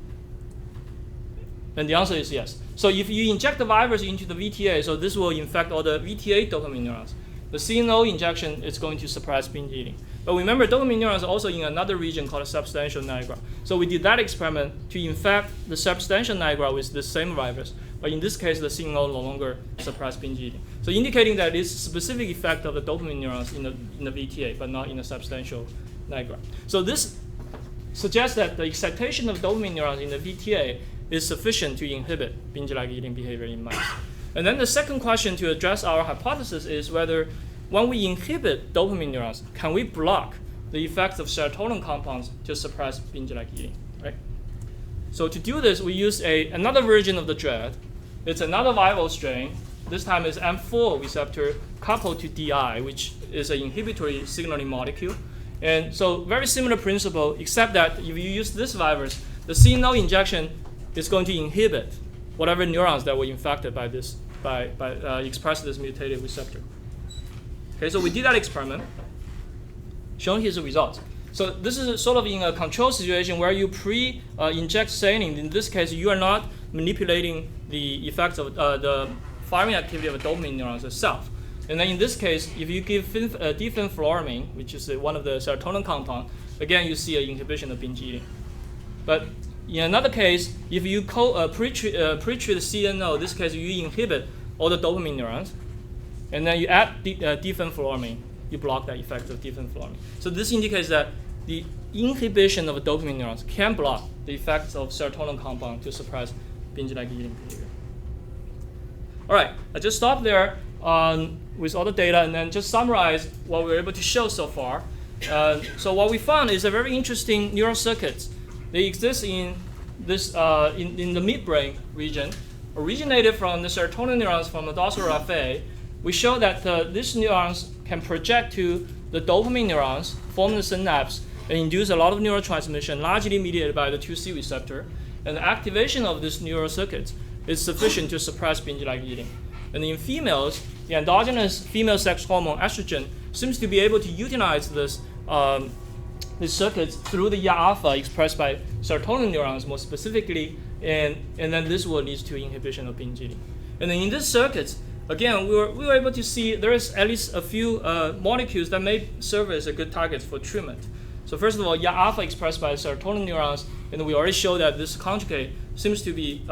And the answer is yes. So if you inject the virus into the VTA, so this will infect all the VTA dopamine neurons. The CNO injection is going to suppress binge eating. But remember, dopamine neurons are also in another region called substantial nigra. So we did that experiment to infect the substantial nigra with the same virus. But in this case, the CNO no longer suppress binge eating. So indicating that it's a specific effect of the dopamine neurons in the VTA, but not in the substantial nigra. So this suggests that the excitation of dopamine neurons in the VTA is sufficient to inhibit binge-like eating behavior in mice. And then the second question to address our hypothesis is whether when we inhibit dopamine neurons, can we block the effects of serotonin compounds to suppress binge-like eating, right? So to do this, we use another version of the DREAD. It's another viral strain. This time it's M4 receptor coupled to DI, which is an inhibitory signaling molecule. And so very similar principle, except that if you use this virus, the CNO injection is going to inhibit whatever neurons that were infected by this, express this mutated receptor. Okay, so we did that experiment. Shown here is the results. So this is sort of in a control situation where you inject saline. In this case, you are not manipulating the effects of the firing activity of dopamine neurons itself. And then in this case, if you give d-Fen, which is one of the serotonin compound, again you see an inhibition of binge eating. But in another case, if you pre-treat CNO, in this case you inhibit all the dopamine neurons, and then you add d-Fen, you block that effect of d-Fen. So this indicates that the inhibition of dopamine neurons can block the effects of serotonin compound to suppress binge-like eating behavior. All right, I just stopped there with all the data, and then just summarize what we were able to show so far. So what we found is a very interesting neural circuits. They exist in this in the midbrain region, originated from the serotonin neurons from the dorsal raphe. We show that these neurons can project to the dopamine neurons, form the synapse, and induce a lot of neurotransmission, largely mediated by the 2C receptor. And the activation of these neural circuits is sufficient to suppress binge-like eating. And in females, the endogenous female sex hormone estrogen seems to be able to utilize these circuits through the alpha expressed by serotonin neurons more specifically, and then this will lead to inhibition of binge eating. And then in these circuits, again, we were able to see there is at least a few molecules that may serve as a good targets for treatment. So first of all, alpha expressed by serotonin neurons, and we already showed that this conjugate seems to be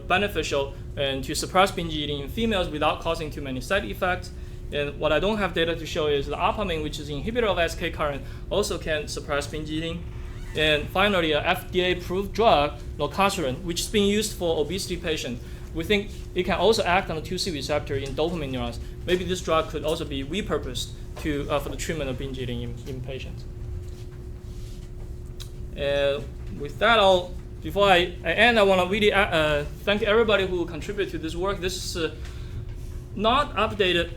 beneficial and to suppress binge eating in females without causing too many side effects. And what I don't have data to show is the alpamine, which is an inhibitor of SK current, also can suppress binge eating. And finally, an FDA-approved drug, lorcaserin, which is being used for obesity patients. We think it can also act on the 2C receptor in dopamine neurons. Maybe this drug could also be repurposed for the treatment of binge eating in patients. With that, before I end, I want to really thank everybody who contributed to this work. This is not updated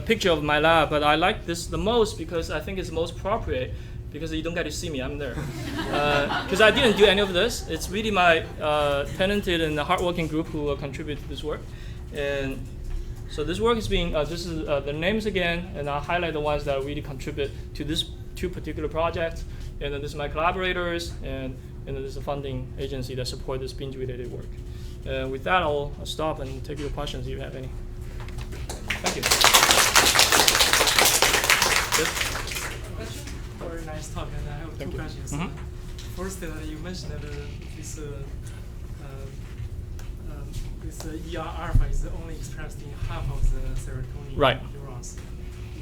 picture of my lab, but I like this the most because I think it's most appropriate, because you don't get to see me, I'm there. Because I didn't do any of this. It's really my talented and hardworking group who contribute to this work. And so this work is being, this is the names again, and I'll highlight the ones that really contribute to this two particular projects. And then this is my collaborators, and then there's a funding agency that support this binge-related work. With that, I'll stop and take your questions if you have any. Thank you. Very nice talk, and I have two questions. Mm-hmm. First, you mentioned that this ER alpha is only expressed in half of the serotonin neurons.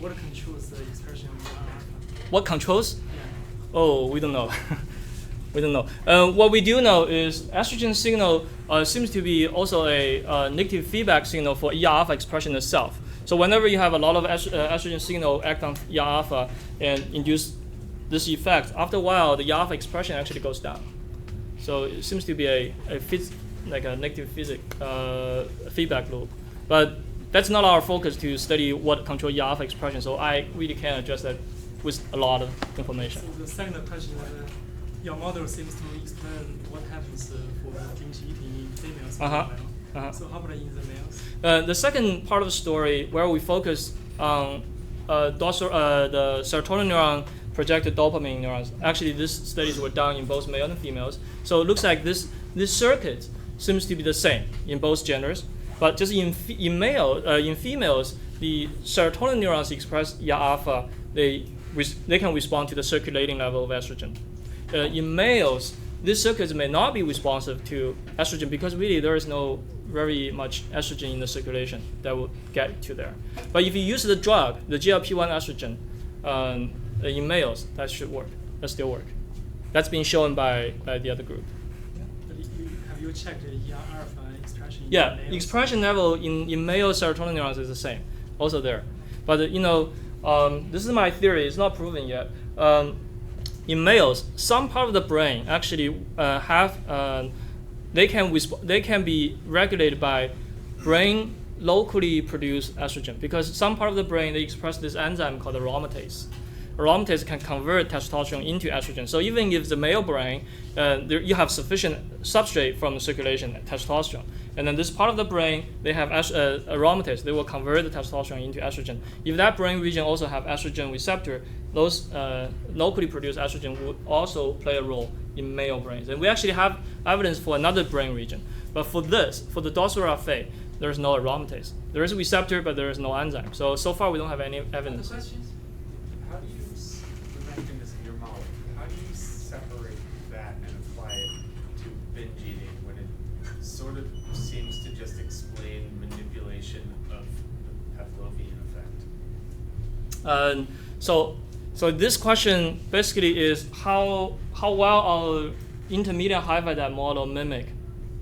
What controls the expression of ER alpha? What controls? Yeah. Oh, we don't know. We don't know. What we do know is estrogen signal seems to be also a negative feedback signal for ER alpha expression itself. So whenever you have a lot of estrogen signal act on ER alpha and induce this effect, after a while the ER alpha expression actually goes down. So it seems to be a negative feedback loop. But that's not our focus to study what control ER alpha expression. So I really can't address that with a lot of information. So the second question, your model seems to explain what happens for binge eating in females. So how about in the males? The second part of the story, where we focus on the serotonin neuron projected dopamine neurons. Actually, these studies were done in both male and females. So it looks like this circuit seems to be the same in both genders, but just in females, the serotonin neurons express ER alpha. They can respond to the circulating level of estrogen. In males, these circuits may not be responsive to estrogen because really there is no very much estrogen in the circulation that will get to there. But if you use the drug, the GLP-1 estrogen, in males, that should work. That still work. That's been shown by the other group. But have you checked the ER alpha expression? Yeah, expression level in male serotonin neurons is the same, also there. But this is my theory. It's not proven yet. In males, some part of the brain actually they can be regulated by brain locally produced estrogen, because some part of the brain they express this enzyme called aromatase. aromatase can convert testosterone into estrogen. So even if the male brain, you have sufficient substrate from the circulation, testosterone, and then this part of the brain, they have aromatase, they will convert the testosterone into estrogen. If that brain region also have estrogen receptor, those locally produced estrogen would also play a role in male brains. And we actually have evidence for another brain region. But for the dorsal raphe, there is no aromatase. There is a receptor, but there is no enzyme. So far we don't have any evidence. Other questions? How do you, preventing this in your model, how do you separate that and apply it to binge eating when it sort of seems to just explain manipulation of the Pavlovian effect? So this question basically is how well our intermediate high fat model mimic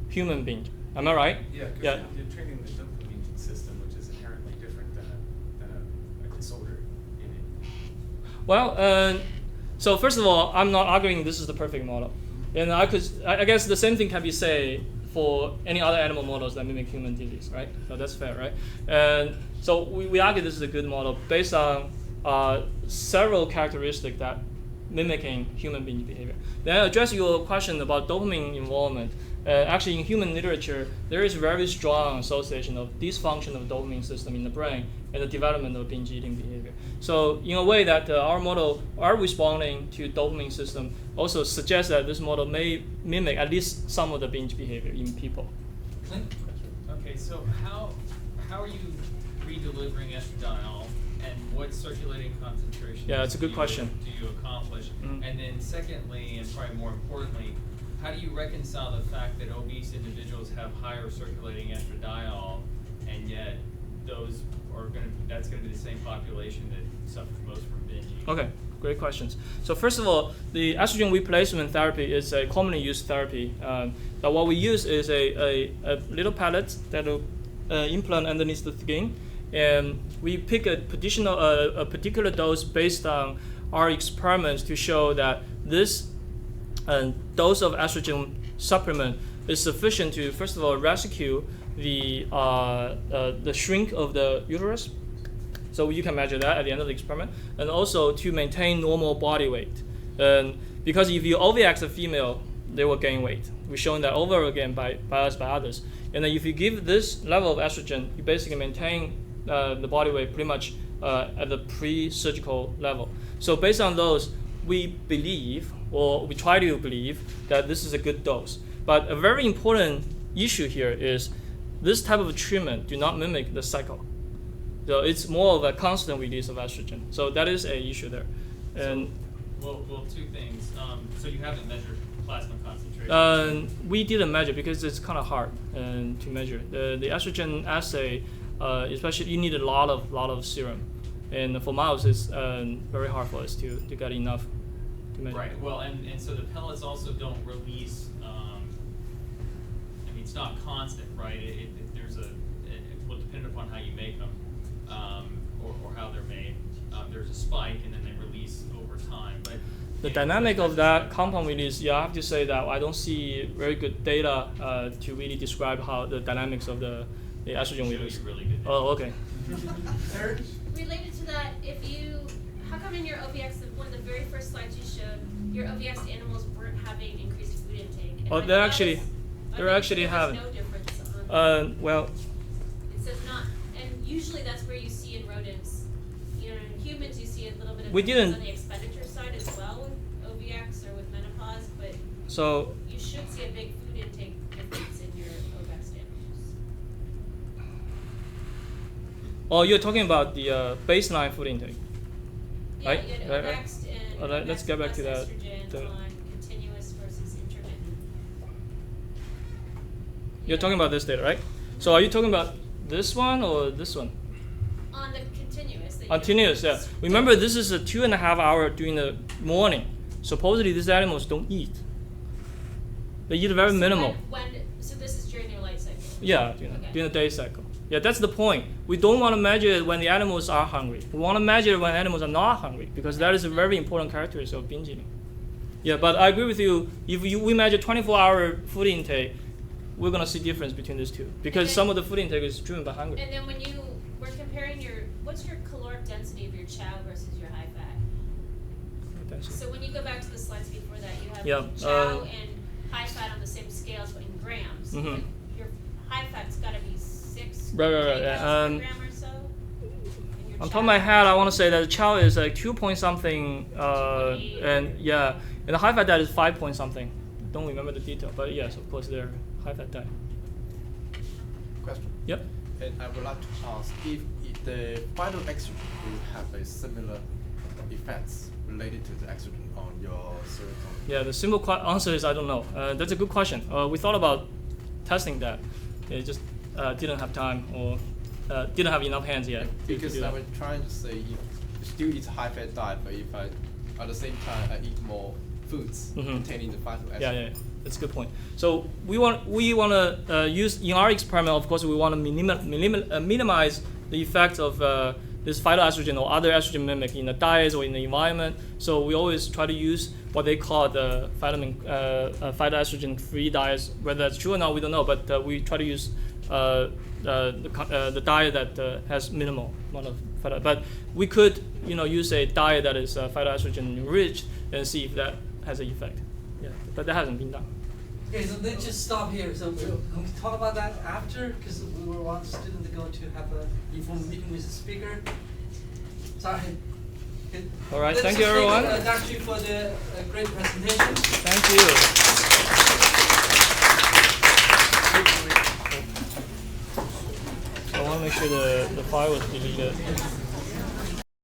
human binge. Am I right? Yeah, because Yeah. you're training the dopamine system, which is inherently different than a disorder in it. Well, so first of all, I'm not arguing this is the perfect model, and I guess the same thing can be said for any other animal models that mimic human disease, right? So that's fair, right? And so we argue this is a good model based on several characteristics that mimicking human binge behavior. Then address your question about dopamine involvement. Actually, in human literature, there is very strong association of dysfunction of the dopamine system in the brain and the development of binge eating behavior. So in a way that our model are responding to dopamine system also suggests that this model may mimic at least some of the binge behavior in people. Okay, so how are you redelivering estradiol, and what circulating concentration? Yeah, it's a good question. Do you accomplish? Mhm. And then secondly, and probably more importantly, how do you reconcile the fact that obese individuals have higher circulating estradiol, and yet that's going to be the same population that suffers most from binge eating? Okay, great questions. So first of all, the estrogen replacement therapy is a commonly used therapy. But what we use is a little pellet that will implant underneath the skin, and we pick a particular dose based on our experiments to show that this dose of estrogen supplement is sufficient to, first of all, rescue the shrink of the uterus. So you can measure that at the end of the experiment, and also to maintain normal body weight. Because if you overreact a female, they will gain weight. We've shown that over again by us, by others. And then if you give this level of estrogen, you basically maintain the body weight pretty much at the pre-surgical level. So based on those, we believe, or we try to believe, that this is a good dose. But a very important issue here is this type of treatment do not mimic the cycle. So it's more of a constant release of estrogen. So that is an issue there. And well, two things. So you haven't measured plasma concentration? We didn't measure because it's kind of hard to measure. The estrogen assay, especially you need a lot of serum. And for mouse, it's very hard for us to get enough to measure. Right. Well, and so the pellets also don't release. I mean, it's not constant, right? There's well, depending upon how you make them, or how they're made, there's a spike, and then they release over time. But the dynamic of that compound release, yeah, I have to say that I don't see very good data to really describe how the dynamics of the estrogen release. Really good. Oh, okay. Related to that, how come in your OVX, one of the very first slides you showed, your OVX animals weren't having increased food intake? And Oh, my they're thought actually, is- they're actually having. No difference Well, it says not, and usually that's where you see in rodents. You know, in humans you see a little bit of We difference didn't- on the expenditure side as well with OVX or with menopause, but so you should see a big food intake difference in your OVX animals. oh, you're talking about the baseline food intake. Yeah, Right, you had right, right. OVX and Let's OVX get back to plus that. estrogen on continuous versus intermittent. You're talking about this data, right? So are you talking about this one or this one? On the continuous. that you Continuous, yeah. use. Remember, this is a 2.5 hour during the morning. Supposedly, these animals don't eat. They eat very So minimal. So this is during their life cycle? Yeah, during the day cycle. Yeah, that's the point. We don't want to measure it when the animals are hungry. We want to measure it when animals are not hungry, because that is a very important characteristic of binge eating. Yeah, but I agree with you. If we measure 24-hour food intake, we're going to see difference between these two, because some of the food intake is driven by hunger. And then when you were comparing what's your caloric density of your chow versus your high fat? density. So when you go back to the slides before that, you have Yeah, chow and high fat on the same scales, but in grams. Mhm. Like, your high fat's got to be 6 Right, kilograms yeah, per gram or so. And your On top chow- of my head, I want to say that the chow is like 2 point something, 2.8. and yeah, and the high fat diet is 5 point something. Don't remember the detail, but yes, of course, they're high fat diet. Question. Yep. And I would like to ask if the phytoestrogen will have a similar effects related to the estrogen on your serotonin. Yeah, the simple answer is I don't know. That's a good question. We thought about testing that. It just didn't have time or didn't have enough hands yet. to Because do I that. was trying to say if you still eat high fat diet, but if I at the same time I eat more foods containing the phytoestrogen. Yeah, that's a good point. So we want to use in our experiment. Of course, we want to minimize the effect of this phytoestrogen or other estrogen mimic in the diet or in the environment. So we always try to use what they call the phytoestrogen-free diets. Whether that's true or not, we don't know. But we try to use the diet that has minimal amount of phyto. But we could, use a diet that is phytoestrogen enriched and see if that has an effect. Yeah, but that hasn't been done. Okay, so let's just stop here. So we'll talk about that after, because we want the student to go to have an informal meeting with the speaker. Sorry. All right, Let's thank you, just thank, everyone. Dr. Xu for the great presentation. Thank you. I want to make sure the file was deleted.